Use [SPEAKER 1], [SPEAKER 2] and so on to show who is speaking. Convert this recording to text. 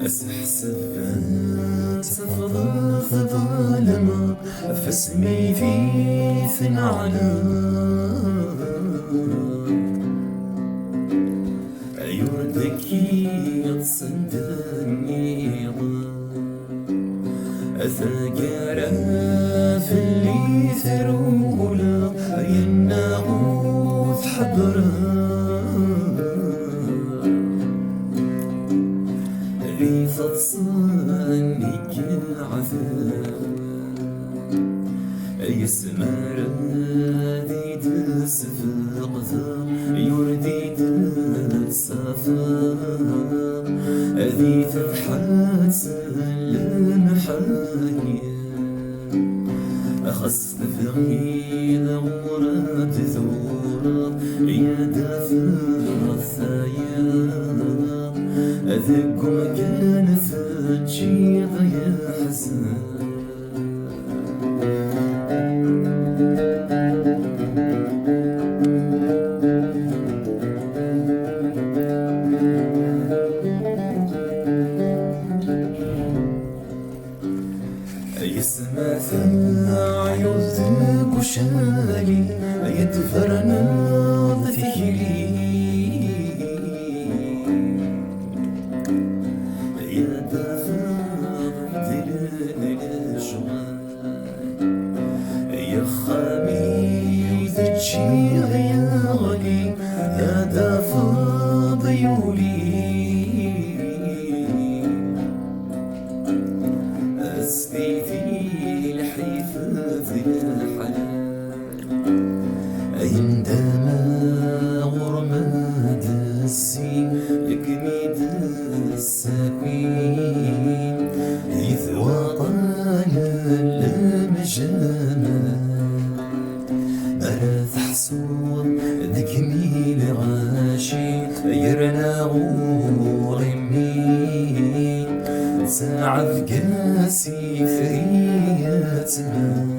[SPEAKER 1] أسحسب تفضل ظالما فاسمي في ثنعنا يردك يتصدني أثقر في اللي ثرولا يناغوث حبرا ذي فتصنك عذاب يسمر ذي تسفقذا يردي تسافر ذي تبحث سلم حاكي أخص في ذورة ذورة يدافر الثياب أذق مكان فتشيض يحزن يسمع ثنا يذق شالي يدفرنا ذكري يا دافر دل الشوال يا خامي ذجي غيالي يا دافر ضيولي أسقي في الحفاظ الحلال عندما غرمد السين يكمد السكين إذ وطن المجامل ألا تحسون ذكني الغاشي يرنا غرمي ساعة في قاسي فريات ما